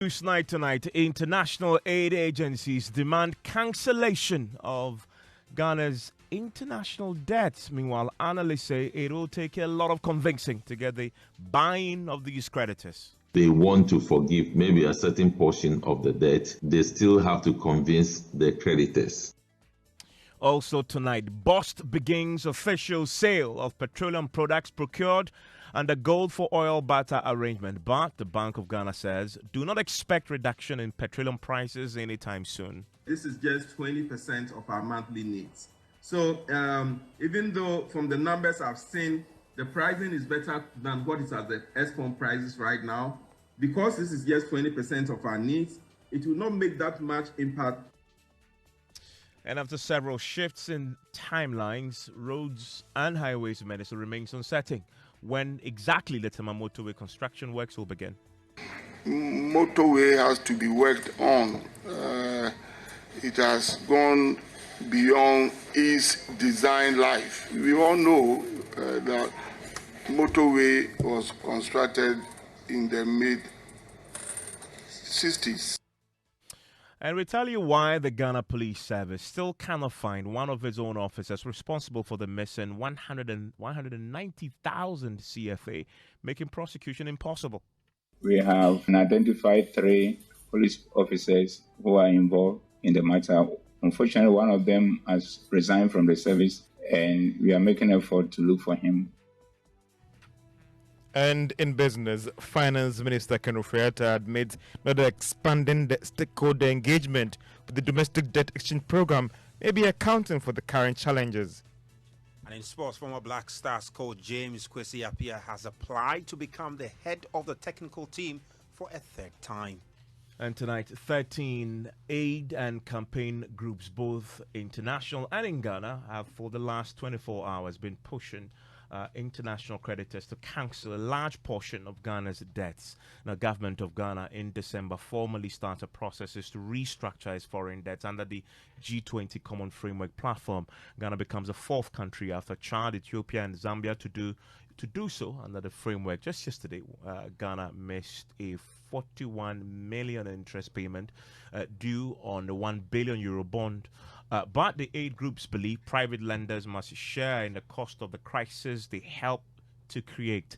News night tonight. International aid agencies demand cancellation of Ghana's international debts. Meanwhile, analysts say it will take a lot of convincing to get the buy-in of these creditors. They want to forgive maybe a certain portion of the debt. They still have to convince the creditors. Also tonight, BOST begins official sale of petroleum products procured under gold for oil barter arrangement. But the Bank of Ghana says do not expect reduction in petroleum prices anytime soon. This is just 20% of our monthly needs. So even though from the numbers I've seen, the pricing is better than what is at the export prices right now, because this is just 20% of our needs, it will not make that much impact. And after several shifts in timelines, roads and highways minister remains uncertain when exactly the Motorway construction works will begin. Motorway has to be worked on. It has gone beyond its design life. We all know that Motorway was constructed in the mid-60s. And we tell you why the Ghana Police Service still cannot find one of its own officers responsible for the missing 190,000 CFA, making prosecution impossible. We have identified 3 police officers who are involved in the matter. Unfortunately, one of them has resigned from the service, and we are making an effort to look for him. And in business, Finance Minister Ken Ofori-Atta admits that expanding the stakeholder engagement with the domestic debt exchange program may be accounting for the current challenges. And in sports, former Black Stars coach James Kwesi Appiah has applied to become the head of the technical team for a 3rd time. And tonight, 13 aid and campaign groups, both international and in Ghana, have for the last 24 hours been pushing international creditors to cancel a large portion of Ghana's debts. Now, government of Ghana in December formally started processes to restructure its foreign debts under the G20 Common Framework Platform. Ghana becomes the 4th country after Chad, Ethiopia, and Zambia to do so under the framework. Just yesterday, Ghana missed a 41 million interest payment due on the €1 billion bond. But the aid groups believe private lenders must share in the cost of the crisis they help to create.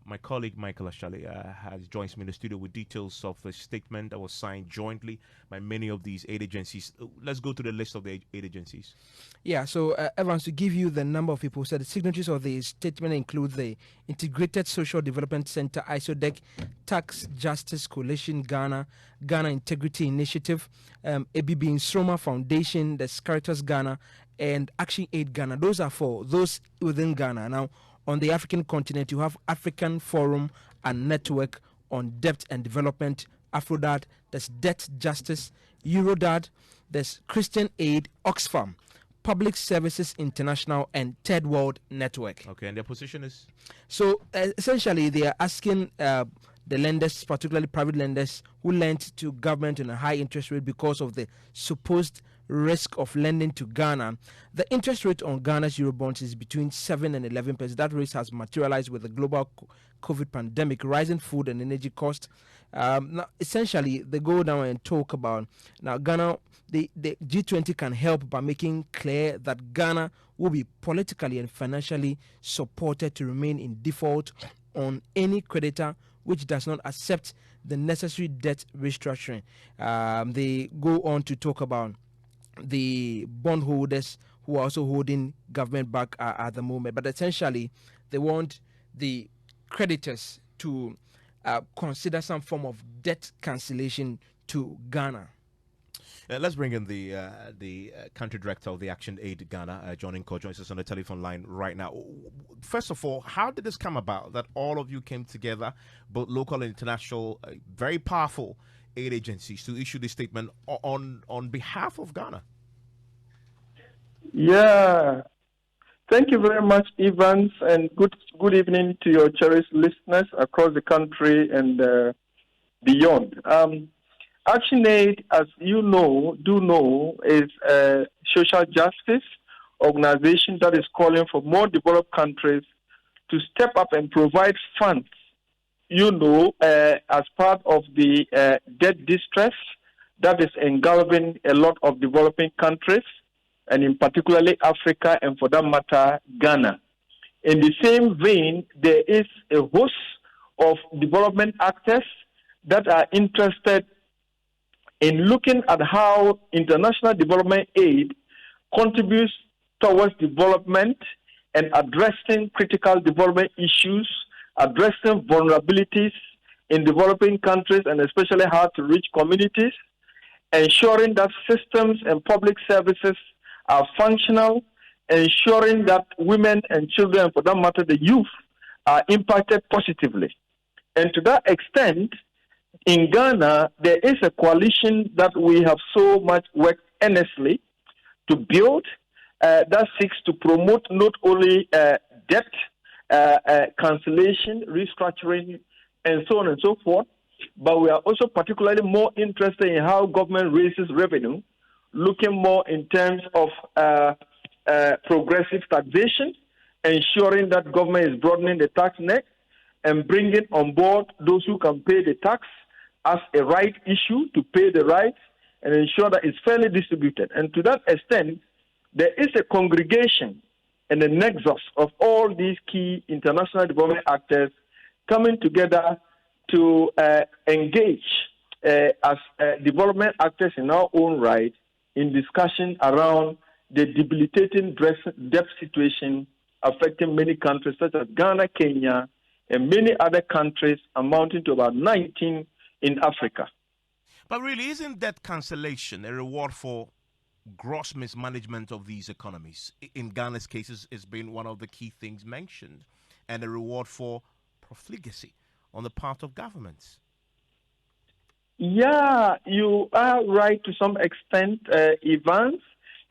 My colleague Michael Ashali has joins me in the studio with details of the statement that was signed jointly by many of these aid agencies. Let's go to the list of the aid agencies. Yeah, so Evans, to give you the number of people, so the signatories of the statement include the Integrated Social Development Center, ISODEC, Tax Justice Coalition Ghana, Ghana Integrity Initiative, ABB Instroma Foundation, the Caritas Ghana, and Action Aid Ghana. Those are for those within Ghana. Now, on the African continent, you have African Forum and Network on Debt and Development, AfroDad, there's Debt Justice, Eurodad, there's Christian Aid, Oxfam, Public Services International, and Third World Network. Okay, and their position is? So, essentially, they are asking the lenders, particularly private lenders, who lent to government on a high interest rate because of the supposed risk of lending to Ghana. The interest rate on Ghana's Eurobonds is between 7 and 11%. That risk has materialized with the global COVID pandemic, rising food and energy costs. Now, essentially, they go down and talk about now Ghana. The G20 can help by making clear that Ghana will be politically and financially supported to remain in default on any creditor which does not accept the necessary debt restructuring. They go on to talk about the bondholders who are also holding government back at the moment. But essentially, they want the creditors to consider some form of debt cancellation to Ghana. Let's bring in the country director of the Action Aid Ghana, John Kojo, joins us on the telephone line right now. First of all, how did this come about that all of you came together, both local and international, very powerful aid agencies, to issue this statement on behalf of Ghana? Yeah. Thank you very much, Evans, and good evening to your cherished listeners across the country and beyond. Action Aid, as you know, is a social justice organization that is calling for more developed countries to step up and provide funds as part of the debt distress that is engulfing a lot of developing countries, and in particularly Africa, and for that matter, Ghana. In the same vein, there is a host of development actors that are interested in looking at how international development aid contributes towards development and addressing critical development issues, addressing vulnerabilities in developing countries, and especially hard to reach communities, ensuring that systems and public services are functional, ensuring that women and children, and for that matter, the youth, are impacted positively. And to that extent, in Ghana, there is a coalition that we have so much worked earnestly to build that seeks to promote not only debt cancellation, restructuring, and so on and so forth, but we are also particularly more interested in how government raises revenue, looking more in terms of progressive taxation, ensuring that government is broadening the tax net and bringing on board those who can pay the tax as a right issue to pay the rights and ensure that it's fairly distributed. And to that extent, there is a congregation and a nexus of all these key international development actors coming together to engage as development actors in our own right in discussion around the debilitating debt situation affecting many countries such as Ghana, Kenya, and many other countries amounting to about 19 in Africa. But really, isn't debt cancellation a reward for gross mismanagement of these economies? In Ghana's cases, it's been one of the key things mentioned, and a reward for profligacy on the part of governments. Yeah, you are right to some extent, Evans,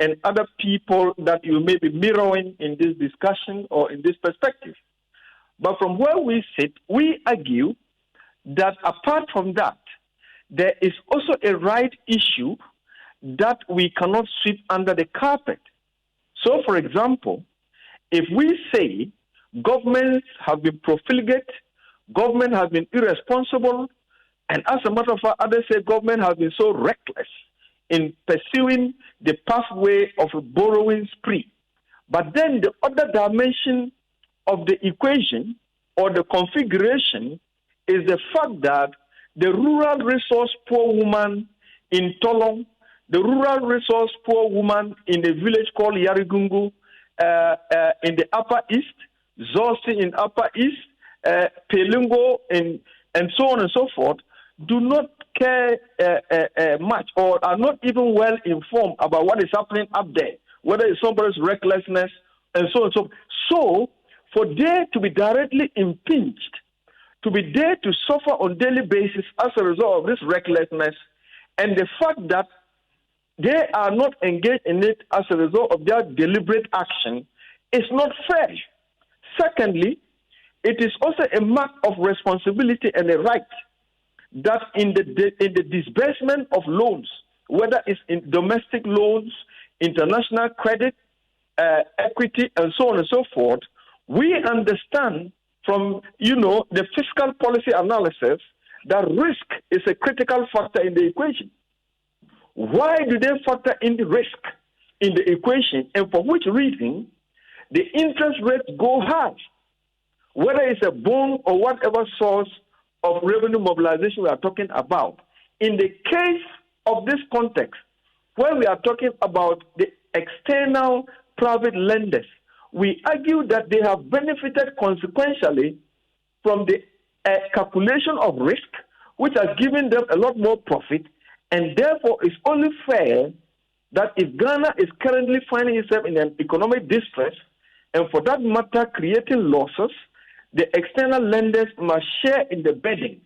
and other people that you may be mirroring in this discussion or in this perspective. But from where we sit, we argue that apart from that, there is also a right issue that we cannot sweep under the carpet. So, for example, if we say governments have been profligate, government has been irresponsible, and as a matter of fact, others say government has been so reckless in pursuing the pathway of a borrowing spree. But then the other dimension of the equation or the configuration is the fact that the rural resource poor woman in Tolong, the rural resource poor woman in a village called Yarigungu in the Upper East, Zosi in Upper East, Pelungo, and so on and so forth, do not care much or are not even well informed about what is happening up there, whether it's somebody's recklessness and so on and so forth. So, for they to be directly impinged, to be there to suffer on daily basis as a result of this recklessness, and the fact that they are not engaged in it as a result of their deliberate action, is not fair. Secondly, it is also a mark of responsibility and a right that in the disbursement of loans, whether it's in domestic loans, international credit, equity, and so on and so forth, we understand from, the fiscal policy analysis that risk is a critical factor in the equation. Why do they factor in the risk in the equation, and for which reason the interest rates go high? Whether it's a bond or whatever source of revenue mobilization we are talking about. In the case of this context, when we are talking about the external private lenders, we argue that they have benefited consequentially from the calculation of risk, which has given them a lot more profit, and therefore it's only fair that if Ghana is currently finding itself in an economic distress, and for that matter creating losses, the external lenders must share in the burden.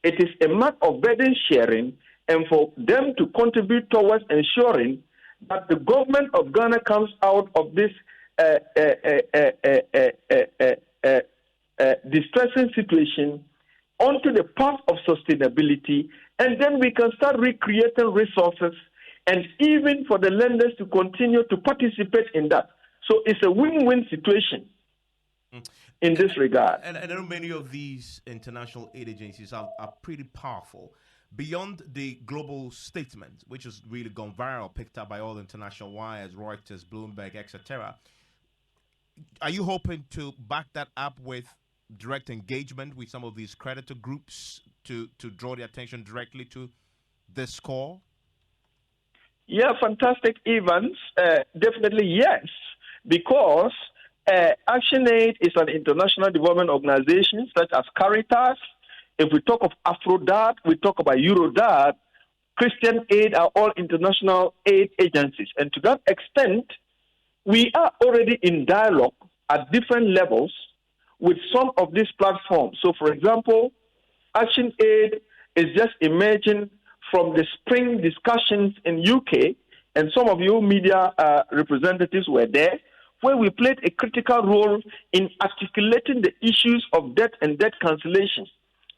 It is a mark of burden sharing, and for them to contribute towards ensuring that the government of Ghana comes out of this distressing situation onto the path of sustainability, and then we can start recreating resources, and even for the lenders to continue to participate in that. So it's a win-win situation. in this regard. And I know many of these international aid agencies are pretty powerful. Beyond the global statement, which has really gone viral, picked up by all international wires, Reuters, Bloomberg, etc., are you hoping to back that up with direct engagement with some of these creditor groups to draw the attention directly to this call? Yeah, fantastic, Evans. Definitely yes, because ActionAid is an international development organization such as Caritas. If we talk of Afrodat, we talk about Eurodat. Christian Aid are all international aid agencies. And to that extent, we are already in dialogue at different levels with some of these platforms. So, for example, ActionAid is just emerging from the spring discussions in UK, and some of you media representatives were there, where we played a critical role in articulating the issues of debt and debt cancellation.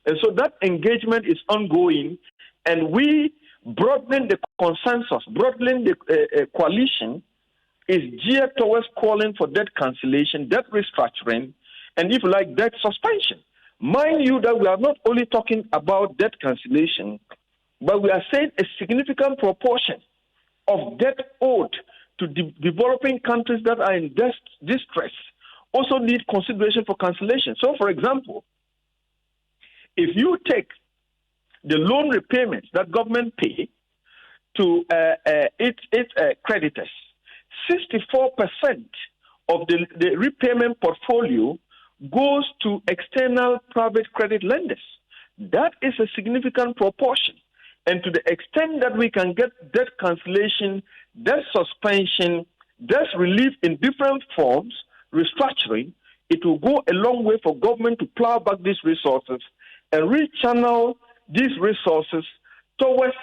And so that engagement is ongoing, and we broadening the consensus, broadening the coalition is geared towards calling for debt cancellation, debt restructuring, and if you like, debt suspension. Mind you that we are not only talking about debt cancellation, but we are saying a significant proportion of debt owed to developing countries that are in distress also need consideration for cancellation. So, for example, if you take the loan repayments that government pay to its creditors, 64% of the repayment portfolio goes to external private credit lenders. That is a significant proportion. And to the extent that we can get debt cancellation, debt suspension, debt relief in different forms, restructuring, it will go a long way for government to plow back these resources and rechannel these resources towards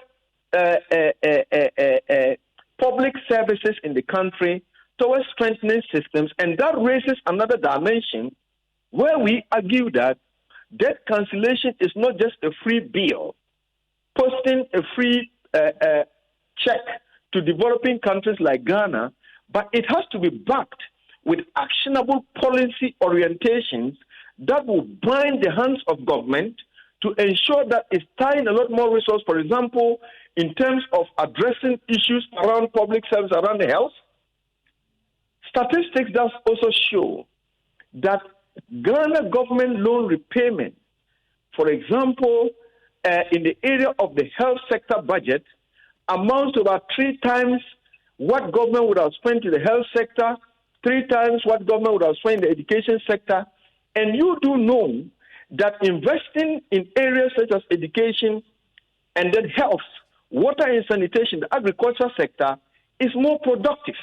public services in the country, towards strengthening systems. And that raises another dimension where we argue that debt cancellation is not just a free bill, posting a free check to developing countries like Ghana, but it has to be backed with actionable policy orientations that will bind the hands of government to ensure that it's tying a lot more resources, for example, in terms of addressing issues around public service, around the health. Statistics does also show that Ghana government loan repayment, for example, in the area of the health sector budget, amounts to about 3 times what government would have spent in the health sector, 3 times what government would have spent in the education sector. And you do know that investing in areas such as education and then health, water and sanitation, the agriculture sector, is more productive.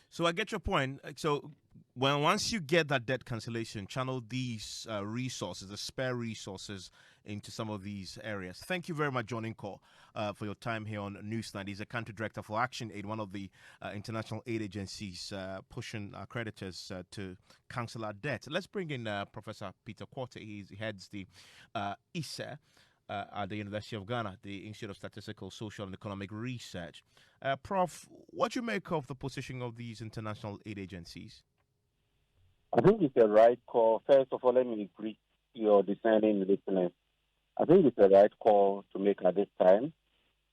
So I get your point. So once you get that debt cancellation, channel these resources, the spare resources, into some of these areas. Thank you very much, John Inco, for your time here on Newsnight. He's a country director for ActionAid, one of the international aid agencies pushing our creditors to cancel our debt. Let's bring in Professor Peter Quartey. He heads the ISE at the University of Ghana, the Institute of Statistical, Social and Economic Research. Prof, what do you make of the position of these international aid agencies? I think it's the right call. First of all, let me greet your discerning listeners. I think it's the right call to make at this time.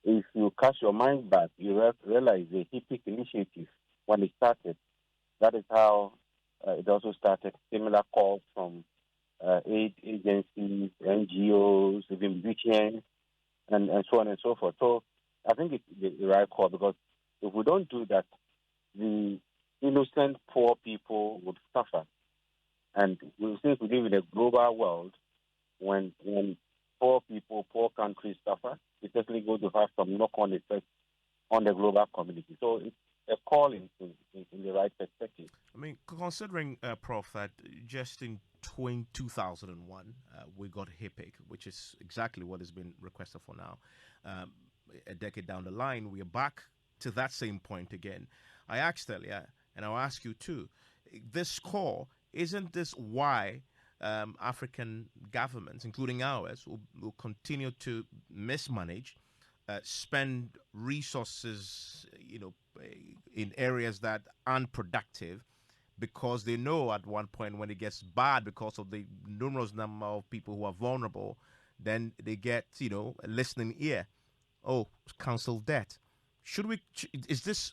If you cast your mind back, you realize the HIPIC initiative, when it started, that is how it also started. Similar calls from aid agencies, NGOs, even BTN, and so on and so forth. So I think it's the right call, because if we don't do that, the innocent poor people would suffer. And since we live in a global world, when poor people, poor countries suffer, it's definitely going to have some knock-on effects on the global community. So it's a call in the right perspective. I mean, considering, Prof, that just in 2001, we got HIPIC, which is exactly what has been requested for now. A decade down the line, we are back to that same point again. I asked earlier, and I'll ask you too, this call, isn't this why African governments, including ours, will continue to mismanage, spend resources, in areas that aren't productive, because they know at one point when it gets bad because of the numerous number of people who are vulnerable, then they get, a listening ear. Oh, cancel debt. Is this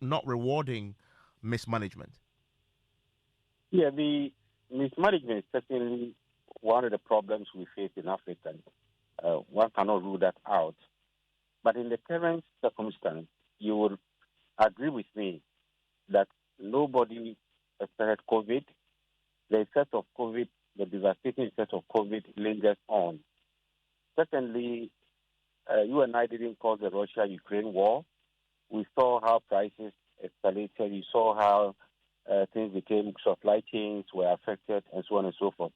not rewarding mismanagement? Yeah, the mismanagement is certainly one of the problems we face in Africa. One cannot rule that out. But in the current circumstance, you will agree with me that nobody expected COVID. The effect of COVID, the devastating effect of COVID lingers on. Secondly, you and I didn't cause the Russia-Ukraine war. We saw how prices escalated. We saw how things became, supply chains were affected, and so on and so forth.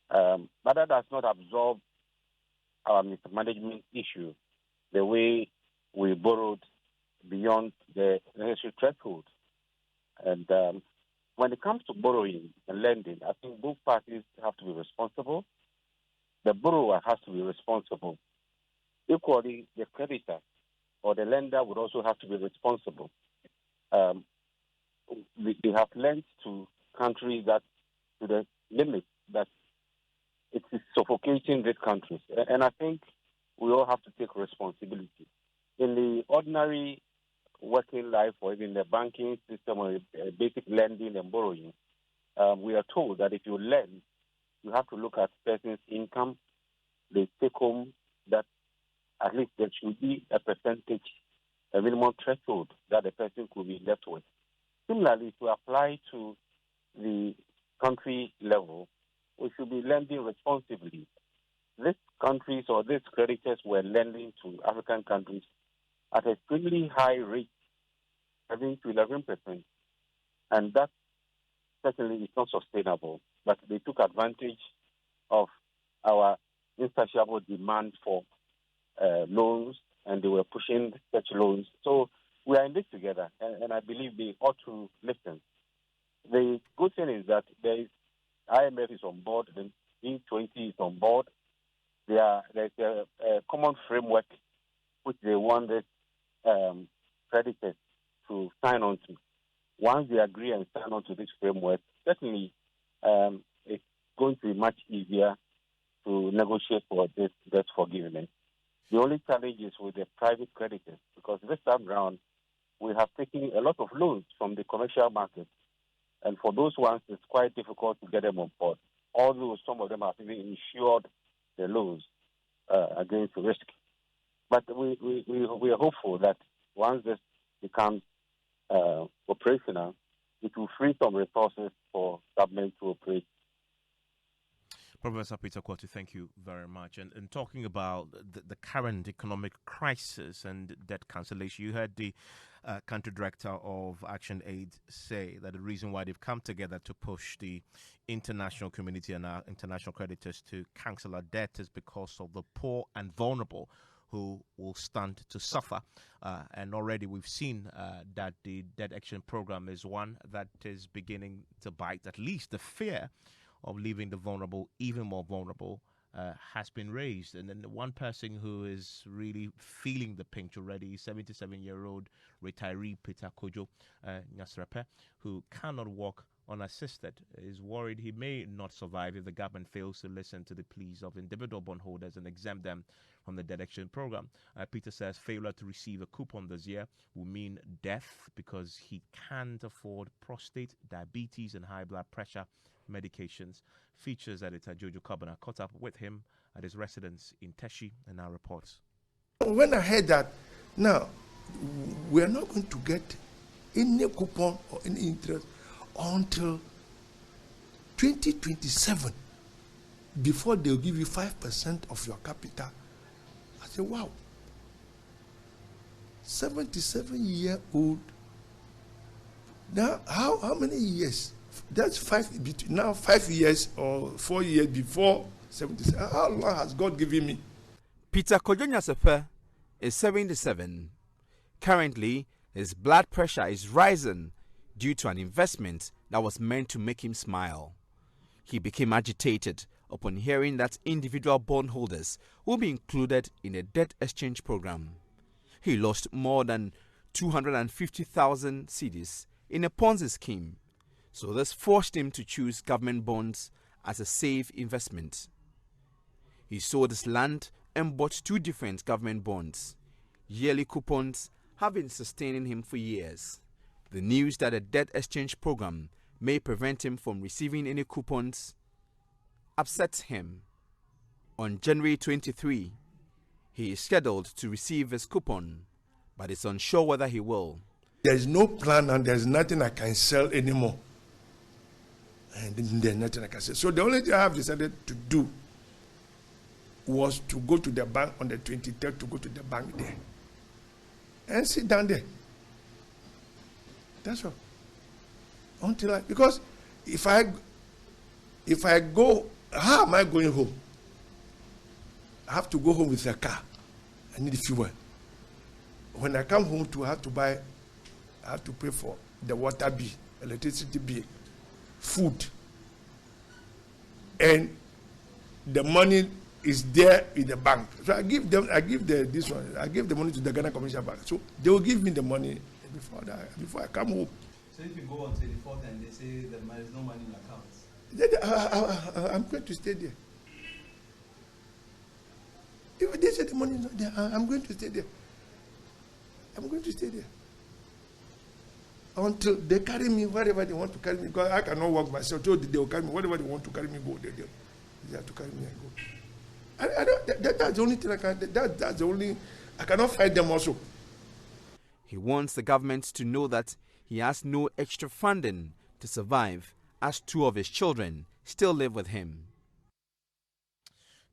But that does not absolve our mismanagement issue, the way we borrowed beyond the necessary threshold. And when it comes to borrowing and lending, I think both parties have to be responsible. The borrower has to be responsible. Equally, the creditor or the lender would also have to be responsible. They have lent to countries that, to the limit that it is suffocating these countries. And I think we all have to take responsibility. In the ordinary working life or even the banking system or basic lending and borrowing, we are told that if you lend, you have to look at person's income, the take home, that at least there should be a percentage, a minimum threshold that the person could be left with. Similarly, to apply to the country level, we should be lending responsibly. These countries or these creditors were lending to African countries at a extremely high rate, 7 to 11%. And that certainly is not sustainable. But they took advantage of our insatiable demand for loans, and they were pushing such loans. So we are in this together, and I believe they ought to listen. The good thing is that IMF is on board, the G20 is on board. There's a common framework which they want the creditors to sign on to. Once they agree and sign on to this framework, certainly it's going to be much easier to negotiate for this debt forgiveness. The only challenge is with the private creditors, because this time around we have taken a lot of loans from the commercial market, and for those ones it's quite difficult to get them on board, although some of them have even insured the loans against risk. But we are hopeful that once this becomes operational, it will free some resources for government to operate. Professor Peter Quartey, thank you very much. And talking about the current economic crisis and debt cancellation, you heard the country director of Action Aid say that the reason why they've come together to push the international community and our international creditors to cancel our debt is because of the poor and vulnerable who will stand to suffer. And already we've seen that the debt action program is one that is beginning to bite. At least the fear of leaving the vulnerable even more vulnerable has been raised. And then one person who is really feeling the pinch already, 77-year-old retiree Peter Kojo Nyasrepe, who cannot walk unassisted, is worried he may not survive if the government fails to listen to the pleas of individual bondholders and exempt them from the debt action program. Peter says failure to receive a coupon this year will mean death because he can't afford prostate, diabetes, and high blood pressure medications. Features editor Jojo Kabana caught up with him at his residence in Teshi and now reports. When I heard that, now we are not going to get any coupon or any interest until 2027, before they'll give you 5% of your capital. I said, wow, 77-year-old. Now, how many years? That's 5 years or 4 years before 77. How long has God given me? Peter Kojo Nyasrepe is 77. Currently, his blood pressure is rising due to an investment that was meant to make him smile. He became agitated upon hearing that individual bondholders will be included in a debt exchange program. He lost more than 250,000 cedis in a Ponzi scheme. So this forced him to choose government bonds as a safe investment. He sold his land and bought 2 different government bonds. Yearly coupons have been sustaining him for years. The news that a debt exchange program may prevent him from receiving any coupons upsets him. On January 23, he is scheduled to receive his coupon, but is unsure whether he will. There's no plan and there's nothing I can sell anymore. And there's nothing I can sell. So the only thing I have decided to do was to go to the bank on the 23rd, to go to the bank there and sit down there. That's all. Because if I go, how am I going home? I have to go home with a car. I need fuel. When I come home I have to pay for the water bill, electricity bill, food. And the money is there in the bank. So I give the money to the Ghana Commercial Bank. So they will give me the money before I come home. So if you go on 24th and they say there is no money in accounts? I'm going to stay there. If they say the money is not there, I'm going to stay there. I'm going to stay there. Until they carry me wherever they want to carry me. Because I cannot walk myself. So they will carry me wherever they want to carry me, go. They have to carry me and go. That's the only thing I can. That's the only. I cannot fight them also. He wants the government to know that he has no extra funding to survive, as 2 of his children still live with him.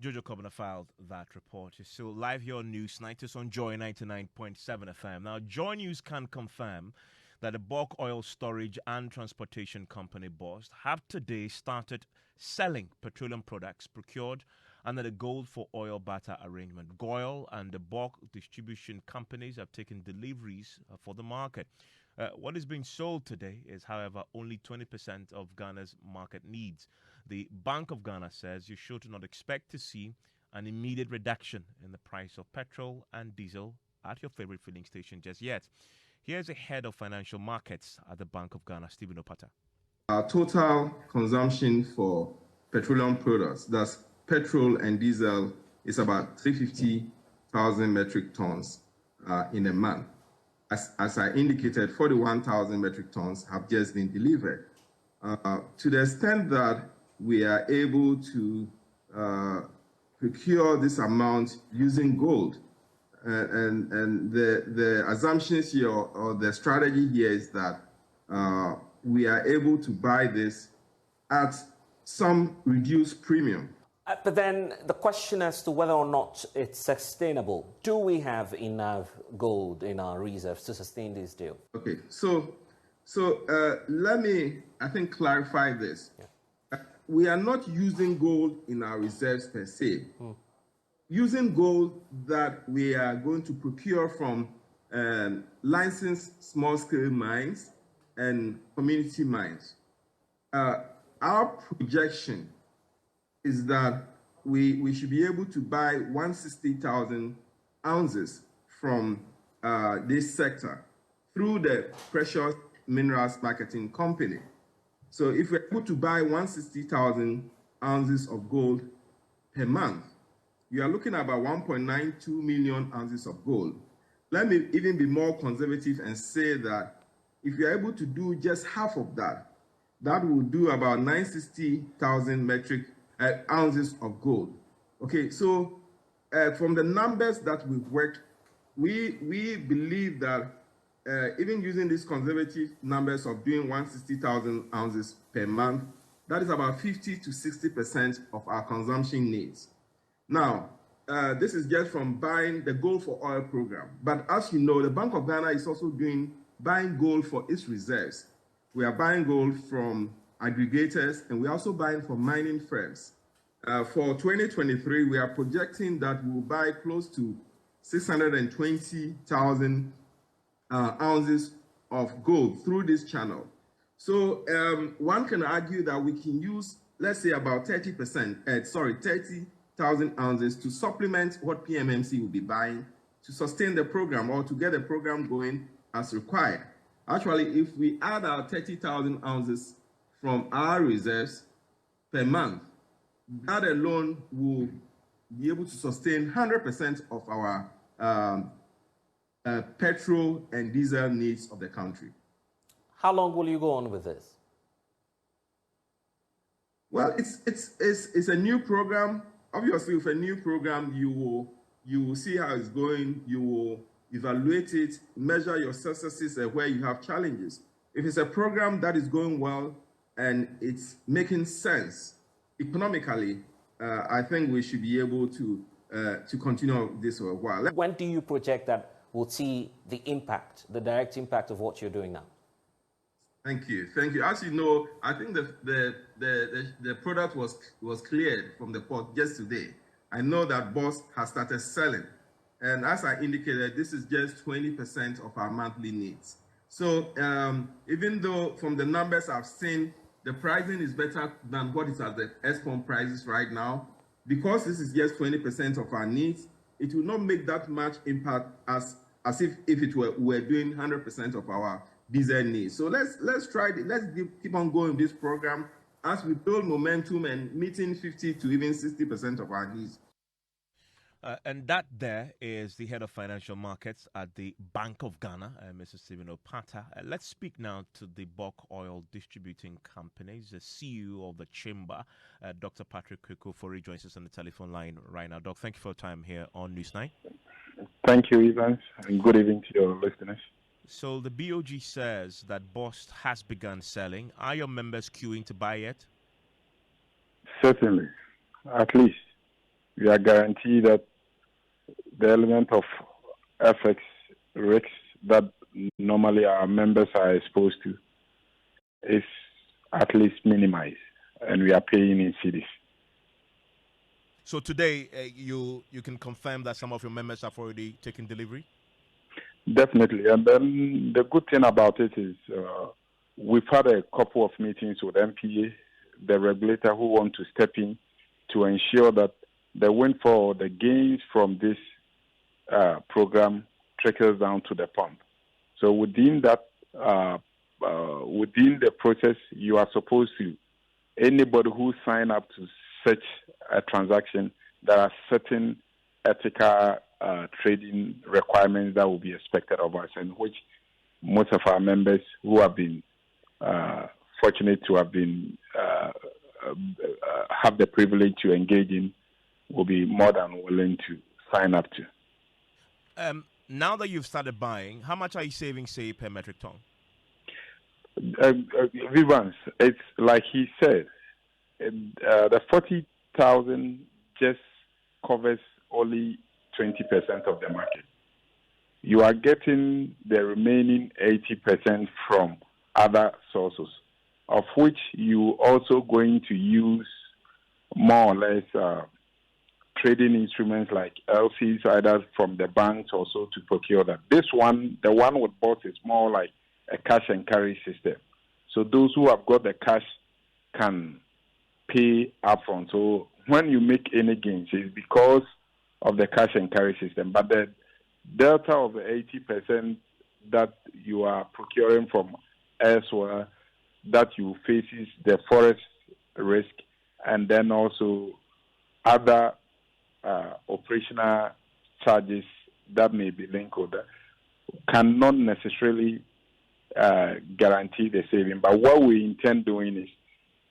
Jojo Kobana filed that report. It's still live here on Newsnight. It's on Joy 99.7 FM. Now, Joy News can confirm that the bulk oil storage and transportation company BOST have today started selling petroleum products procured under the Gold for Oil Barter arrangement. GOIL and the bulk distribution companies have taken deliveries for the market. What is being sold today is, however, only 20% of Ghana's market needs. The Bank of Ghana says you should not expect to see an immediate reduction in the price of petrol and diesel at your favorite filling station just yet. Here's the head of financial markets at the Bank of Ghana, Stephen Opata. Our total consumption for petroleum products, that's petrol and diesel, is about 350,000 metric tons in a month. As I indicated, 41,000 metric tons have just been delivered. To the extent that we are able to procure this amount using gold, and the assumptions here or the strategy here is that we are able to buy this at some reduced premium. But then the question as to whether or not it's sustainable. Do we have enough gold in our reserves to sustain this deal? Okay, so let me, I think, clarify this. Yeah. We are not using gold in our reserves per se. Using gold that we are going to procure from licensed small-scale mines and community mines. Our projection is that we should be able to buy 160,000 ounces from this sector through the Precious Minerals Marketing Company. So if we're able to buy 160,000 ounces of gold per month, you are looking at about 1.92 million ounces of gold. Let me even be more conservative and say that if you're able to do just half of that, that will do about 960,000 metric ounces of gold. Okay, so from the numbers that we've worked, we believe that even using these conservative numbers of doing 160,000 ounces per month, that is about 50 to 60% of our consumption needs. Now, this is just from buying the Gold for Oil program. But as you know, the Bank of Ghana is also buying gold for its reserves. We are buying gold from aggregators, and we're also buying from mining firms. For 2023, we are projecting that we'll buy close to 620,000 ounces of gold through this channel. So one can argue that we can use, let's say, about 30,000 ounces to supplement what PMMC will be buying to sustain the program or to get the program going as required. Actually, if we add our 30,000 ounces from our reserves per month. That alone will be able to sustain 100% of our petrol and diesel needs of the country. How long will you go on with this? Well, it's a new program. Obviously, with a new program, you will see how it's going. You will evaluate it, measure your successes and where you have challenges. If it's a program that is going well and it's making sense economically, I think we should be able to continue this for a while. When do you project that we'll see the impact, the direct impact of what you're doing now? Thank you. Thank you. As you know, I think the product was cleared from the port just today. I know that Boss has started selling. And as I indicated, this is just 20% of our monthly needs. So even though from the numbers I've seen, the pricing is better than what is at the ESCOM prices right now, because this is just 20% of our needs, it will not make that much impact as if it were doing 100% of our diesel needs. So let's try it. Let's keep on going this program as we build momentum and meeting 50 to even 60% of our needs. And that there is the head of financial markets at the Bank of Ghana, Mr. Stephen Opata. Let's speak now to the bulk oil distributing companies, the CEO of the chamber, Dr. Patrick Kojo, joins us on the telephone line right now. Doc, thank you for your time here on News 9. Thank you, Evans, and good evening to your listeners. So the BOG says that Bost has begun selling. Are your members queuing to buy yet? Certainly. At least we are guaranteed that the element of FX risks that normally our members are exposed to is at least minimized, and we are paying in cedis. So today, you can confirm that some of your members have already taken delivery? Definitely. And then the good thing about it is we've had a couple of meetings with MPA, the regulator, who want to step in to ensure that the windfall, the gains from this program trickles down to the pump. So within that, within the process, you are supposed to, anybody who sign up to such a transaction, there are certain ethical trading requirements that will be expected of us, and which most of our members who have been fortunate to have been have the privilege to engage in will be more than willing to sign up to. Now that you've started buying, how much are you saving, say, per metric ton? Vivans, it's like he said, the 40,000 just covers only 20% of the market. You are getting the remaining 80% from other sources, of which you also going to use more or less trading instruments like LCs, either from the banks also to procure that. This one, the one with both, is more like a cash and carry system. So those who have got the cash can pay upfront. So when you make any gains, it's because of the cash and carry system. But the delta of the 80% that you are procuring from elsewhere, that you faces the forex risk, and then also other operational charges that may be linked with that, cannot necessarily guarantee the saving. But what we intend doing is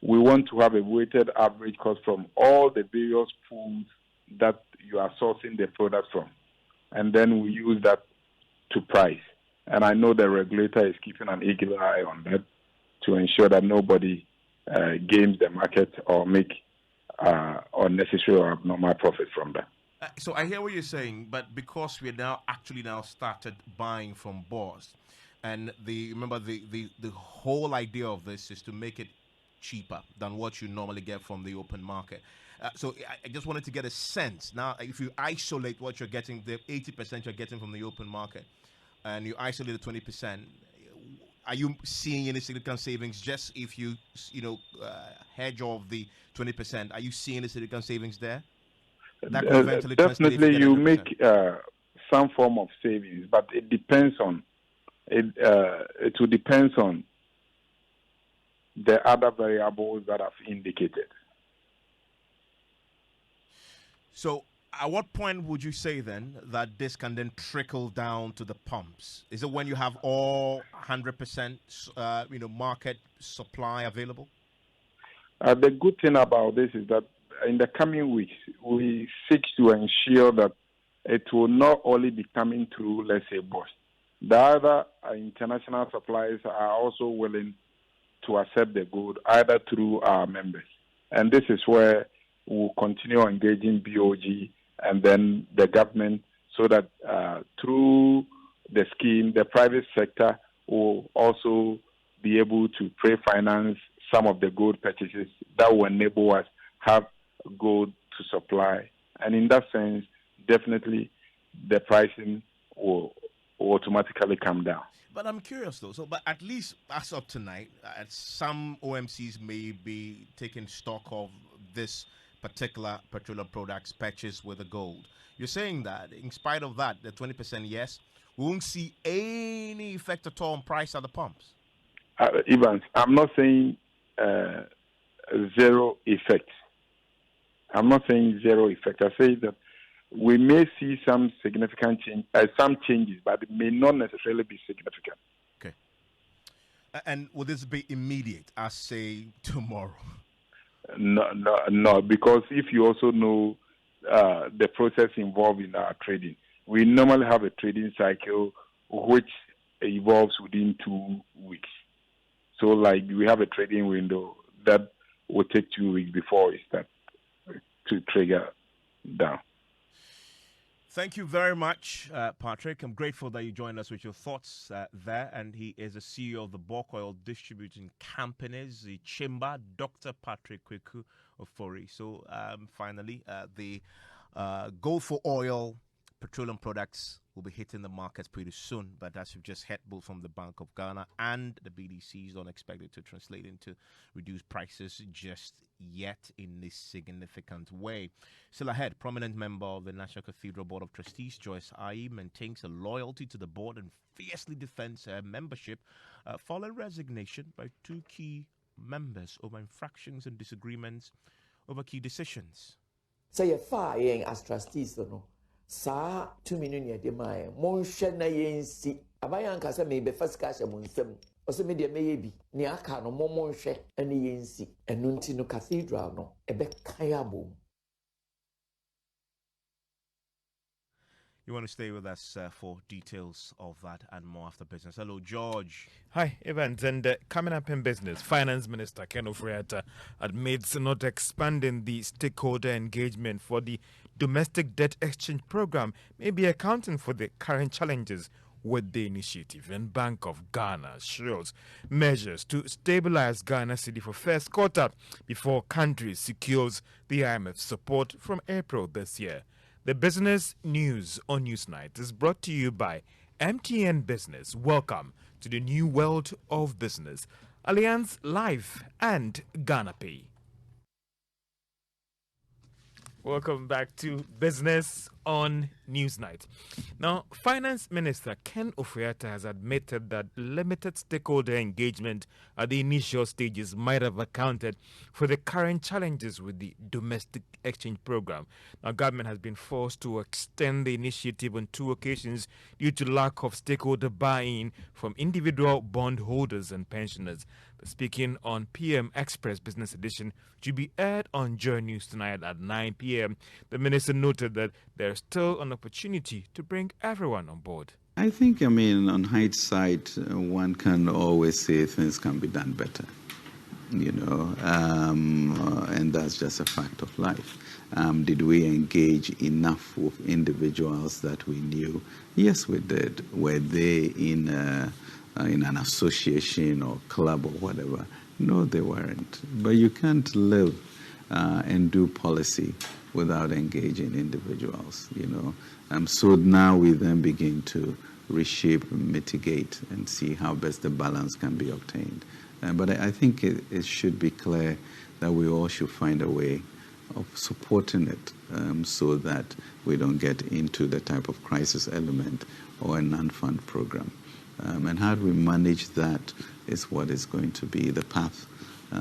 we want to have a weighted average cost from all the various pools that you are sourcing the product from, and then we use that to price. And I know the regulator is keeping an eagle eye on that to ensure that nobody games the market or make unnecessary or abnormal profit from that. So I hear what you're saying, but because we're now started buying from Boss, and remember the whole idea of this is to make it cheaper than what you normally get from the open market. So I just wanted to get a sense. Now, if you isolate what you're getting, the 80% you're getting from the open market, and you isolate the 20%, are you seeing any significant savings just if you hedge off the 20%? Are you seeing any significant savings there? That could eventually definitely, you make some form of savings, but it depends on it. It will depend on the other variables that I've indicated. So, at what point would you say then that this can then trickle down to the pumps? Is it when you have all 100% market supply available? The good thing about this is that in the coming weeks, we seek to ensure that it will not only be coming through, let's say, BOS. The other international suppliers are also willing to accept the good, either through our members. And this is where we'll continue engaging BOG and then the government, so that through the scheme, the private sector will also be able to pre-finance some of the gold purchases that will enable us have gold to supply. And in that sense, definitely the pricing will automatically come down. But I'm curious though. But at least as of tonight, some OMCs may be taking stock of this particular petroleum products purchase with the gold. You're saying that in spite of that, the 20% yes, we won't see any effect at all on price at the pumps. Evans, I'm not saying zero effect. I'm not saying zero effect. I say that we may see some significant some changes, but it may not necessarily be significant. Okay. And will this be immediate, as say tomorrow? No, because if you also know the process involved in our trading, we normally have a trading cycle which evolves within 2 weeks. So, like, we have a trading window that will take 2 weeks before it starts to trigger down. Thank you very much, Patrick. I'm grateful that you joined us with your thoughts there. And he is the CEO of the bulk oil distributing companies, the Chamber, Dr. Patrick Kweku Ofori. So finally, the gold for oil petroleum products will be hitting the markets pretty soon. But as you've just heard, both from the Bank of Ghana and the BDCs don't expect it to translate into reduced prices just yet in this significant way. Still ahead, prominent member of the National Cathedral Board of Trustees, Joyce Ayi, maintains a loyalty to the board and fiercely defends her membership following resignation by 2 key members over infractions and disagreements over key decisions. So you're firing as trustees, no? Sa 2 million de mai mon hwe na yensi abayan ka se me be first cash mon nsem o se me de meye bi ni aka no mon hwe ene yensi enu nti no cathedral no ebe kan abom. You want to stay with us for details of that and more after business. Hello, George. Hi, Evans. And coming up in business, Finance Minister Ken Ofori-Atta admits not expanding the stakeholder engagement for the domestic debt exchange program may be accounting for the current challenges with the initiative. And Bank of Ghana shows measures to stabilize Ghana cedi for first quarter before country secures the IMF support from April this year. The business news on Newsnight is brought to you by MTN Business. Welcome to the new world of business. Allianz Life and Ghana Pay. Welcome back to Business on Newsnight. Now, Finance Minister Ken Ofori-Atta has admitted that limited stakeholder engagement at the initial stages might have accounted for the current challenges with the domestic exchange program. Now, government has been forced to extend the initiative on 2 occasions due to lack of stakeholder buy-in from individual bondholders and pensioners. Speaking on PM Express Business Edition, to be aired on Joy News tonight at 9 p.m., the minister noted that there's still an opportunity to bring everyone on board. I think, on hindsight, one can always say things can be done better, and that's just a fact of life. Did we engage enough with individuals that we knew? Yes, we did. Were they in an association or club or whatever? No, they weren't. But you can't live and do policy without engaging individuals, So now we then begin to reshape, mitigate, and see how best the balance can be obtained. But I think it should be clear that we all should find a way of supporting it so that we don't get into the type of crisis element or a non-fund program. And how do we manage that is what is going to be the path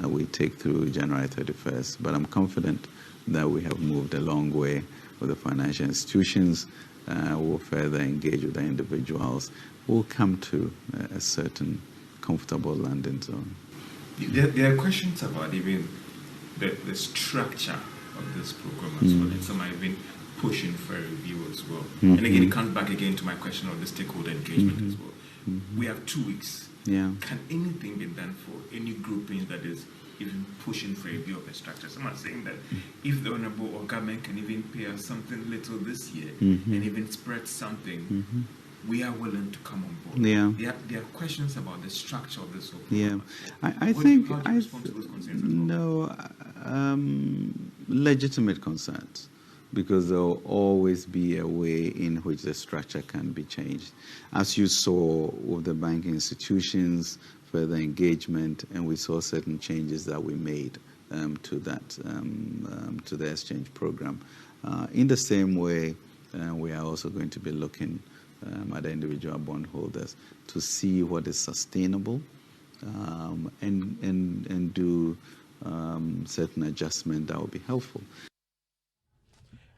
we take through January 31st. But I'm confident that we have moved a long way with the financial institutions. We'll further engage with the individuals. We'll come to a certain comfortable landing zone. There are questions about even the structure of this program as well, and some have been pushing for a review as well. And again, it comes back again to my question of the stakeholder engagement as well. We have 2 weeks. Yeah. Can anything be done for any grouping that is even pushing for a review of the structure? Someone saying that if the honorable or government can even pay us something little this year and even spread something, we are willing to come on board. Yeah. There are questions about the structure of this whole Yeah, program. I think legitimate concerns, because there will always be a way in which the structure can be changed. As you saw with the banking institutions, further engagement, and we saw certain changes that we made to that, to the exchange program. In the same way, we are also going to be looking at the individual bondholders to see what is sustainable and do certain adjustment that will be helpful.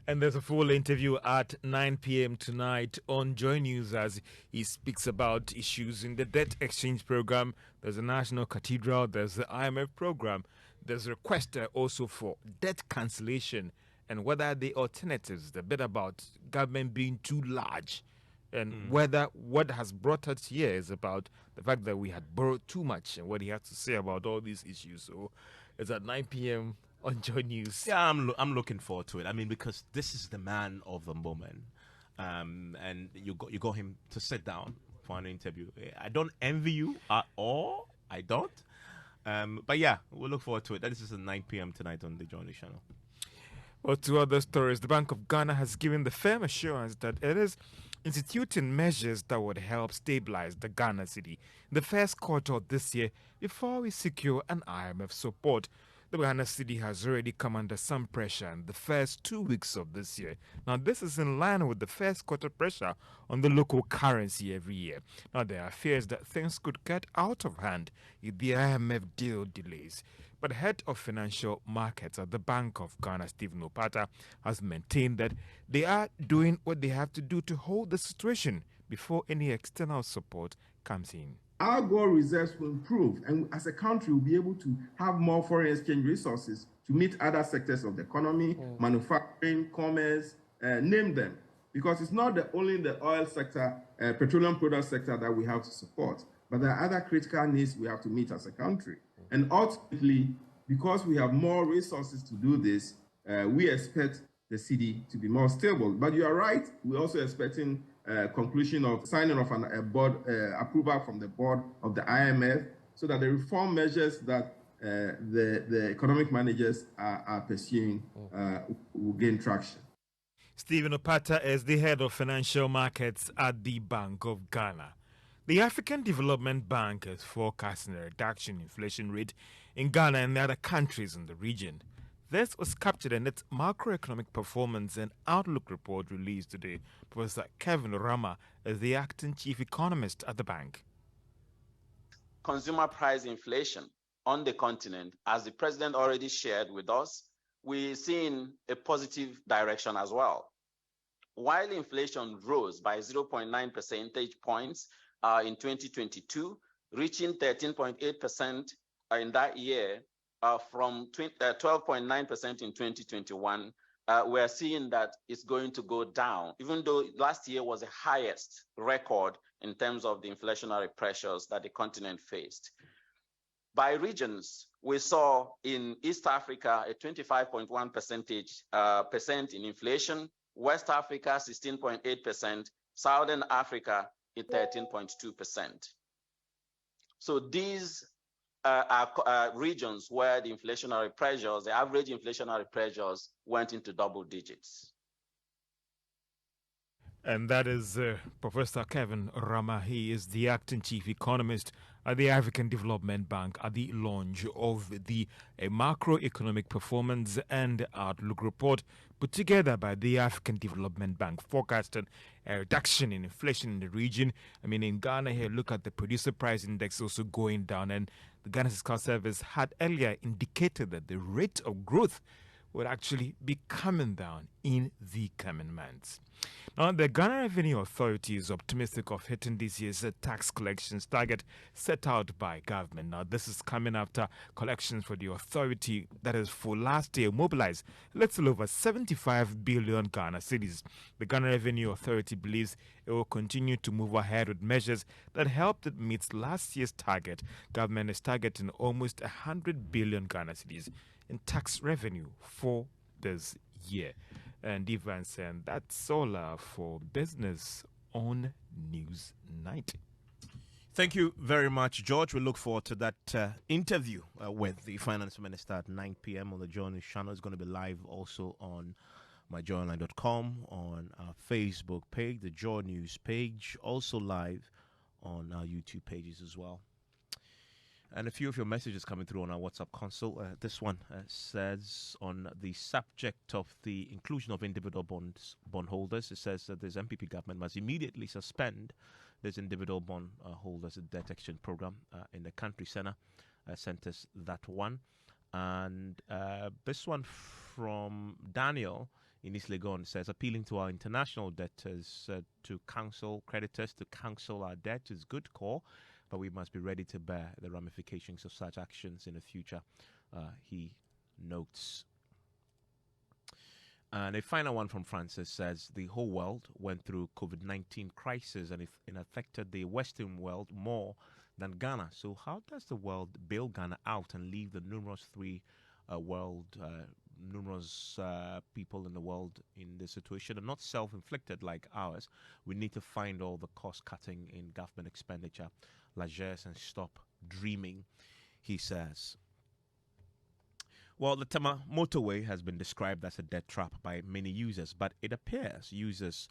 And there's a full interview at 9 p.m. tonight on Joy News as he speaks about issues in the debt exchange program. There's a national cathedral, there's the IMF program, there's a request also for debt cancellation, and whether the alternatives, the bit about government being too large, and whether what has brought us here is about the fact that we had borrowed too much, and what he has to say about all these issues. So it's at 9 p.m. on Joy News. Yeah, I'm looking forward to it. I mean, because this is the man of the moment, and you got him to sit down for an interview. I don't envy you at all. I don't. But yeah, we'll look forward to it. This is at 9 p.m. tonight on the Joy News channel. Well, to other stories, the Bank of Ghana has given the firm assurance that it is instituting measures that would help stabilize the Ghana cedi in the first quarter of this year before we secure an IMF support. The Ghana cedi has already come under some pressure in the first 2 weeks of this year. Now, this is in line with the first quarter pressure on the local currency every year. Now, there are fears that things could get out of hand if the IMF deal delays. But head of financial markets at the Bank of Ghana, Stephen Opata, has maintained that they are doing what they have to do to hold the situation before any external support comes in. Our gold reserves will improve, and as a country, we'll be able to have more foreign exchange resources to meet other sectors of the economy, manufacturing, commerce, name them. Because it's not only the oil sector, petroleum product sector that we have to support, but there are other critical needs we have to meet as a country. And ultimately, because we have more resources to do this, we expect the cedi to be more stable. But you are right, we're also expecting conclusion of signing of a board approval from the board of the IMF, so that the reform measures that the economic managers are pursuing will gain traction. Stephen Opata is the head of financial markets at the Bank of Ghana. The African Development Bank is forecasting a reduction in inflation rate in Ghana and the other countries in the region. This was captured in its macroeconomic performance and outlook report released today. Professor Kevin Rama is the acting chief economist at the bank. Consumer price inflation on the continent, as the president already shared with us, we're seeing a positive direction as well. While inflation rose by 0.9 percentage points in 2022, reaching 13.8% in that year, from 12.9% in 2021, we're seeing that it's going to go down, even though last year was the highest record in terms of the inflationary pressures that the continent faced. By regions, we saw in East Africa a 25.1% in inflation, West Africa 16.8%, Southern Africa at 13.2%. So these are regions where the inflationary pressures, the average inflationary pressures, went into double digits. And that is Professor Kevin Rama. He is the acting chief economist at the African Development Bank at the launch of the macroeconomic performance and outlook report put together by the African Development Bank, forecasting a reduction in inflation in the region. I mean, in Ghana here, look at the producer price index also going down, and the Ghana Fiscal Service had earlier indicated that the rate of growth would actually be coming down in the coming months. Now, the Ghana Revenue Authority is optimistic of hitting this year's tax collections target set out by government. Now, this is coming after collections for the authority, that is for last year, mobilized a little over 75 billion Ghana cedis. The Ghana Revenue Authority believes it will continue to move ahead with measures that helped it meet last year's target. Government is targeting almost 100 billion Ghana cedis in tax revenue for this year. And Evans, and that's all for Business on News Night. Thank you very much, George. We look forward to that interview with the Finance Minister at 9 p.m. on the Joy News channel. It's going to be live also on myjoyonline.com, on our Facebook page, the Joy News page, also live on our YouTube pages as well. And a few of your messages coming through on our WhatsApp console. This one says, on the subject of the inclusion of individual bondholders, it says that this MPP government must immediately suspend this individual bondholders debt exchange program in the country centers that one. And this one from Daniel in East Legon says, appealing to our international debtors to counsel creditors to cancel our debt is good call, but we must be ready to bear the ramifications of such actions in the future, he notes. And a final one from Francis says, the whole world went through COVID-19 crisis and it affected the Western world more than Ghana. So how does the world bail Ghana out and leave the numerous people in the world in this situation and not self-inflicted like ours? We need to find all the cost cutting in government expenditure, largesse, and stop dreaming, he says. Well, the Tema Motorway has been described as a death trap by many users, but it appears users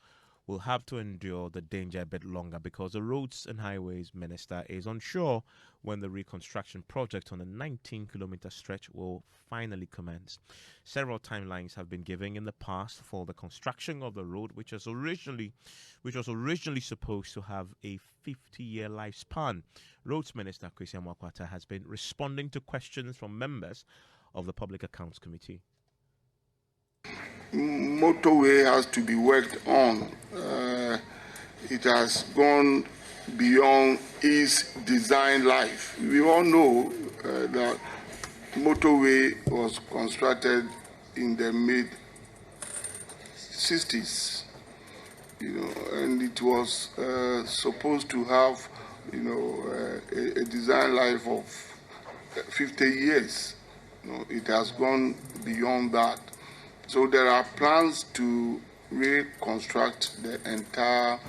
will have to endure the danger a bit longer because the Roads and Highways Minister is unsure when the reconstruction project on the 19-kilometer stretch will finally commence. Several timelines have been given in the past for the construction of the road, which was originally supposed to have a 50-year lifespan. Roads Minister Kojo has been responding to questions from members of the Public Accounts Committee. Motorway has to be worked on. It has gone beyond its design life. We all know that motorway was constructed in the mid-60s, and it was supposed to have, a design life of 50 years. It has gone beyond that. So there are plans to reconstruct the entire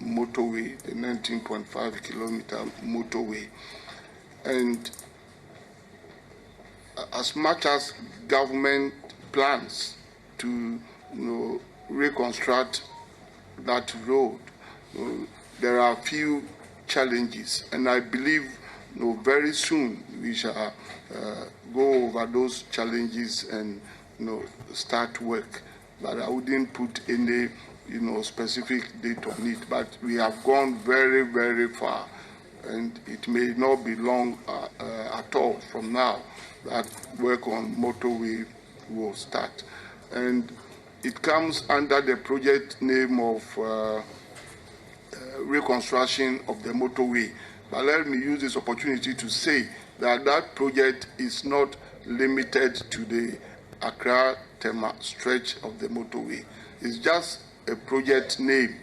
motorway, the 19.5 kilometer motorway. And as much as government plans to reconstruct that road, there are a few challenges, and I believe very soon we shall go over those challenges and start work. But I wouldn't put any specific date on it. But we have gone very, very far, and it may not be long at all from now that work on motorway will start. And it comes under the project name of reconstruction of the motorway. But let me use this opportunity to say that that project is not limited to the Accra-Tema stretch of the motorway. It's just a project name,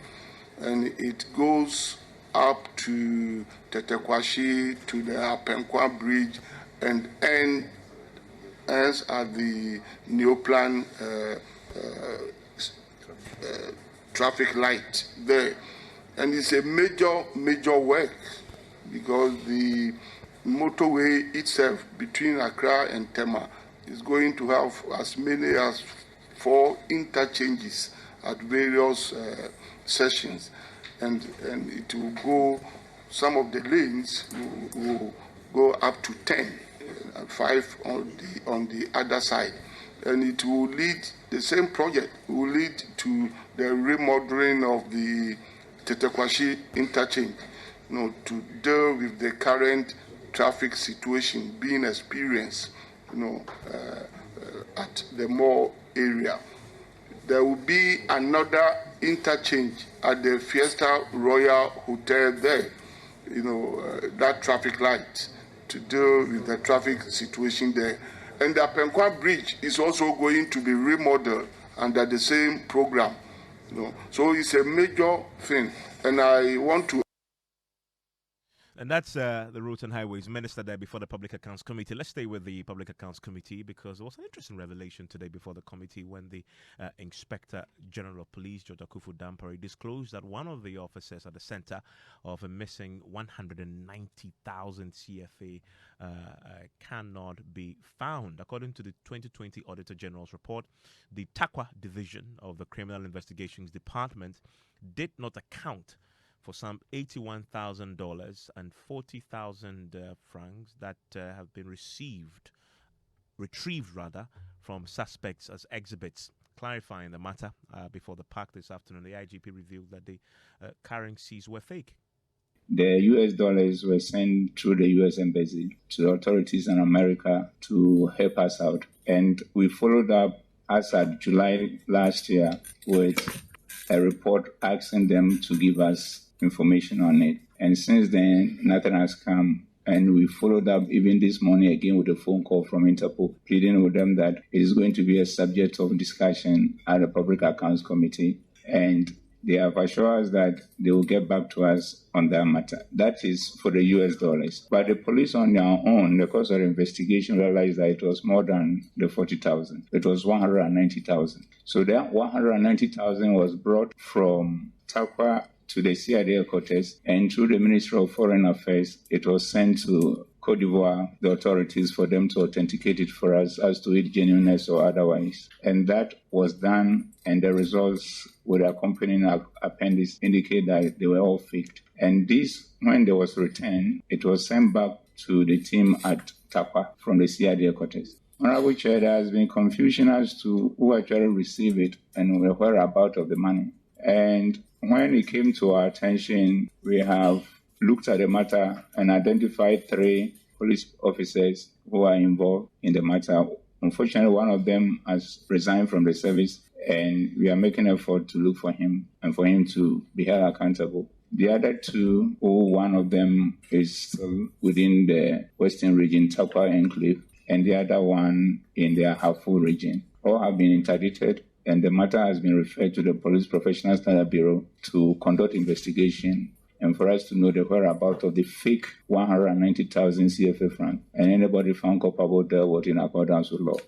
and it goes up to Tetekwashi, to the Apenkwa Bridge, and ends at the Neoplan traffic light there. And it's a major work, because the motorway itself between Accra and Tema is going to have as many as 4 interchanges at various sessions, and it will go. Some of the lanes will go up to 10, 5 on the other side, and it will lead. The same project will lead to the remodeling of the Tetekwashi interchange, to deal with the current traffic situation being experienced, at the mall area. There will be another interchange at the Fiesta Royal Hotel there, that traffic light to deal with the traffic situation there. And the Penkwa Bridge is also going to be remodeled under the same program. So it's a major thing. And I want to. And that's the Roads and Highways Minister there before the Public Accounts Committee. Let's stay with the Public Accounts Committee because there was an interesting revelation today before the committee when the Inspector General of Police, George Akufu Dampare, disclosed that one of the officers at the center of a missing 190,000 CFA cannot be found. According to the 2020 Auditor General's report, the Takwa Division of the Criminal Investigations Department did not account for some $81,000 and 40,000 francs that have been retrieved from suspects as exhibits. Clarifying the matter before the park this afternoon, the IGP revealed that the currencies were fake. The US dollars were sent through the US Embassy to the authorities in America to help us out. And we followed up as at July last year with a report asking them to give us information on it. And since then, nothing has come. And we followed up even this morning again with a phone call from Interpol, pleading with them that it is going to be a subject of discussion at the Public Accounts Committee. And they have assured us that they will get back to us on that matter. That is for the US dollars. But the police on their own, the course of the investigation, realized that it was more than the 40,000. It was 190,000. So that 190,000 was brought from Takwa to the CID headquarters, and through the Ministry of Foreign Affairs, it was sent to Cote d'Ivoire, the authorities, for them to authenticate it for us as to its genuineness or otherwise. And that was done, and the results with accompanying appendix indicate that they were all faked. And this, when they was returned, it was sent back to the team at Takwa from the CID headquarters. Honorable Chair, there has been confusion as to who actually received it and the whereabouts of the money. And when it came to our attention, we have looked at the matter and identified 3 police officers who are involved in the matter. Unfortunately, one of them has resigned from the service, and we are making an effort to look for him and for him to be held accountable. The other 2, one of them is still within the Western region, Takwa Enclave, and the other one in the Ahafo region. All have been interdicted, and the matter has been referred to the Police Professional Standard Bureau to conduct investigation and for us to know the whereabouts of the fake 190,000 CFA franc, and anybody found culpable dealt with in accordance with law.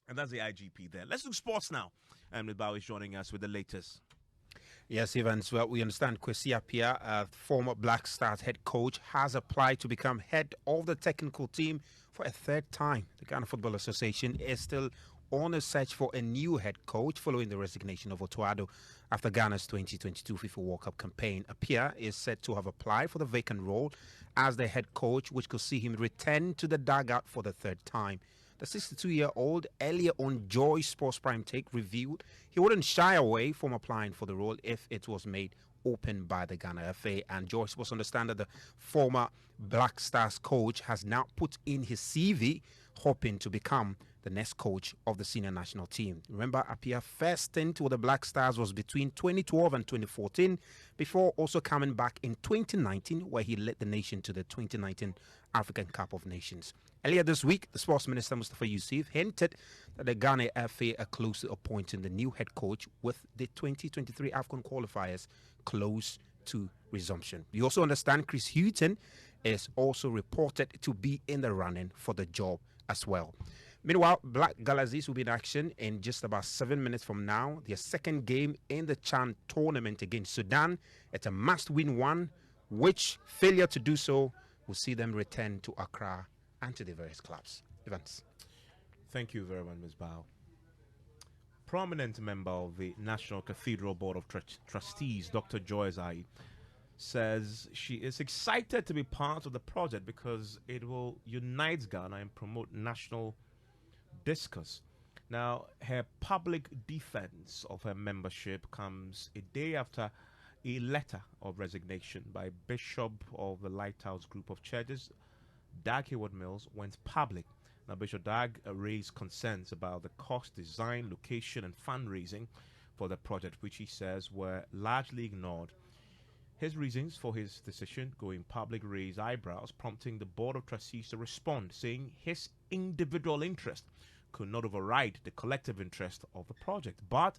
And that's the IGP there. Let's do sports now. And Mibao is joining us with the latest. Yes, Evans. Well, we understand Kwesi Appiah, former Black Stars head coach, has applied to become head of the technical team for a 3rd time. The Ghana Football Association is still on a search for a new head coach following the resignation of Otuado after Ghana's 2022 FIFA World Cup campaign. Appiah is said to have applied for the vacant role as the head coach, which could see him return to the dugout for the 3rd time. The 62-year-old earlier on Joy Sports Prime Take revealed he wouldn't shy away from applying for the role if it was made open by the Ghana FA. And Joy Sports understand that the former Black Stars coach has now put in his CV, hoping to become the next coach of the senior national team. Remember, Appiah's first stint with the Black Stars was between 2012 and 2014, before also coming back in 2019, where he led the nation to the 2019 African Cup of Nations. Earlier this week, the Sports Minister, Mustafa Yusuf, hinted that the Ghana FA are close to appointing the new head coach, with the 2023 AFCON qualifiers close to resumption. You also understand Chris Hughton is also reported to be in the running for the job as well. Meanwhile, Black Galaxies will be in action in just about 7 minutes from now. Their 2nd game in the CHAN tournament against Sudan. It's a must-win one, which failure to do so will see them return to Accra and to the various clubs. Evans. Thank you very much, Ms. Bao. prominent member of the National Cathedral Board of Trustees, Dr. Joyce Aye, says she is excited to be part of the project because it will unite Ghana and promote national discourse. Now, her public defense of her membership comes a day after a letter of resignation by Bishop of the Lighthouse Group of Churches, Dag Heward-Mills, went public. Now, Bishop Dag raised concerns about the cost, design, location, and fundraising for the project, which he says were largely ignored. His reasons for his decision going public raised eyebrows, prompting the Board of Trustees to respond, saying his individual interest could not override the collective interest of the project. But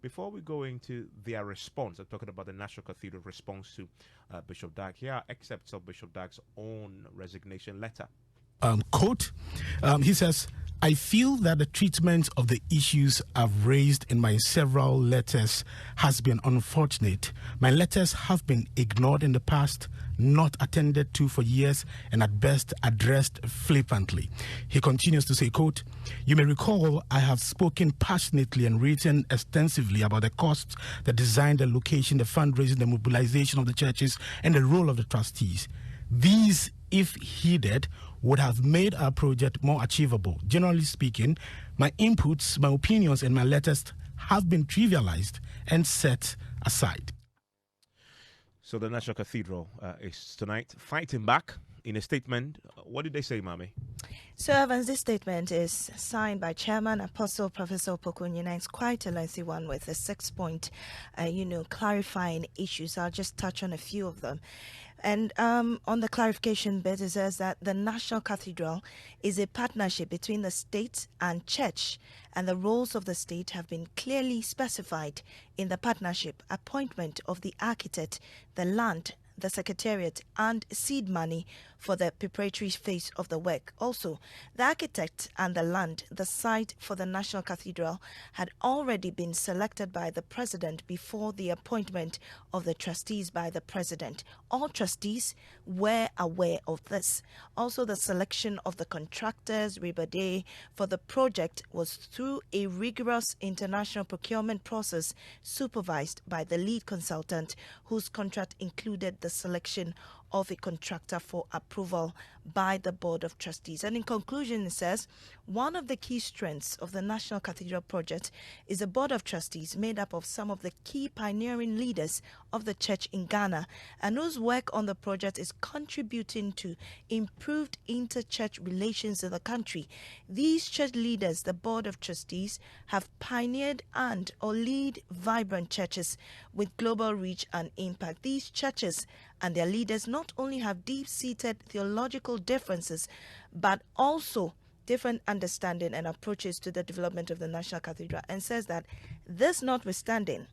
before we go into their response, I'm talking about the National Cathedral response to Bishop Dag. Here are excerpts of Bishop Dag's own resignation letter. Quote, he says, I feel that the treatment of the issues I've raised in my several letters has been unfortunate. My letters have been ignored in the past, not attended to for years, and at best addressed flippantly. He continues to say, quote, you may recall I have spoken passionately and written extensively about the costs, the design, the location, the fundraising, the mobilization of the churches, and the role of the trustees. These, if heeded, would have made our project more achievable. Generally speaking, my inputs, my opinions, and my letters have been trivialized and set aside. So the National Cathedral is tonight fighting back. In a statement, what did they say, Mami? So, Evans, this statement is signed by Chairman Apostle Professor Pokunyina. It's quite a lengthy one with a 6-point, clarifying issues. I'll just touch on a few of them. And on the clarification bit, it says that the National Cathedral is a partnership between the state and church, and the roles of the state have been clearly specified in the partnership: appointment of the architect, the land, the secretariat, and seed money for the preparatory phase of the work. Also, the architect and the land, the site for the National Cathedral, had already been selected by the President before the appointment of the trustees by the President. All trustees were aware of this. Also, the selection of the contractors, Ribade, for the project was through a rigorous international procurement process supervised by the lead consultant, whose contract included the selection of a contractor for approval by the Board of Trustees. And in conclusion, it says, one of the key strengths of the National Cathedral project is a Board of Trustees made up of some of the key pioneering leaders of the church in Ghana, and whose work on the project is contributing to improved inter-church relations in the country. These church leaders, the Board of Trustees, have pioneered and or lead vibrant churches with global reach and impact. These churches and their leaders not only have deep-seated theological differences, but also different understanding and approaches to the development of the National Cathedral, and says that this notwithstanding,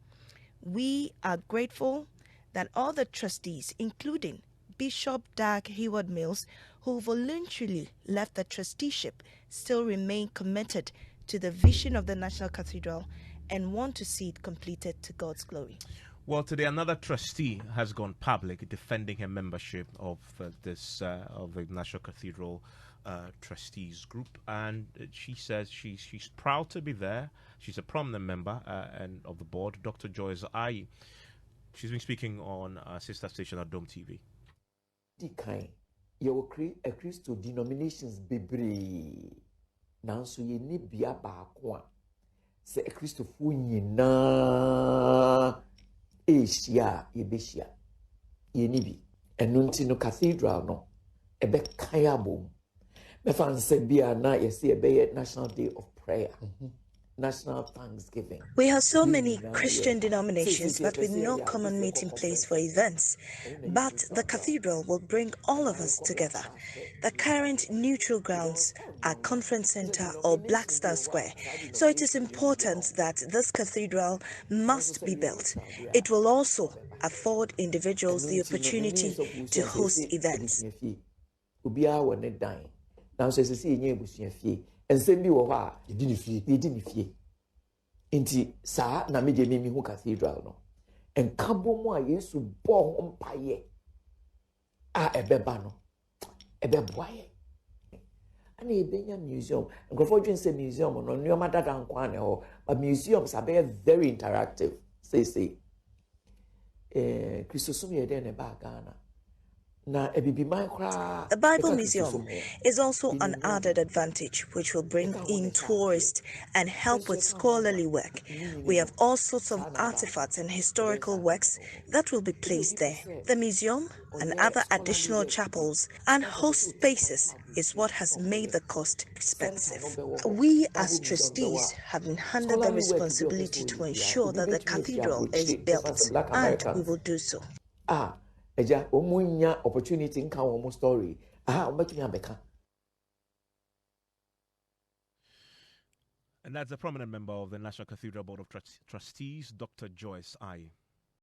we are grateful that all the trustees, including Bishop Dag Heward-Mills, who voluntarily left the trusteeship, still remain committed to the vision of the National Cathedral and want to see it completed to God's glory. Well, today another trustee has gone public defending her membership of of the National Cathedral Trustees Group, and she says she's proud to be there. She's a prominent member and of the board, Dr. Joyce Aye. She's been speaking on sister station at Dome TV. You a Christo denominations bebre. Nanso ye ni bia baako a se a Christopher nyina Asia yebeshia ye ni bi eno nti no cathedral no ebe kaya bom me fan se bia na ye se ebe National Day of Prayer. National Thanksgiving. We have so many Christian denominations, but with no common meeting place for events. But the cathedral will bring all of us together. The current neutral grounds are Conference Center or Black Star Square. So it is important that this cathedral must be built. It will also afford individuals the opportunity to host events. And send me over, you didn't fear. Inti sa na me me hu cathedral no. And kabo mo a Yesu bo mpaye. A ebeba no. Ebeboaye. And a Benya museum. And Grafodrin say museum or no Nyomada Dankwane, but museums are very interactive. Say. Christosumi then about Ghana. The Bible Museum is also an added advantage which will bring in tourists and help with scholarly work. We have all sorts of artifacts and historical works that will be placed there. The museum and other additional chapels and host spaces is what has made the cost expensive. We as trustees have been handed the responsibility to ensure that the cathedral is built, and we will do so. Eja omunya opportunity nka wo story omatumi abeka. And that's a prominent member of the National Cathedral Board of Trustees, Dr. Joyce I.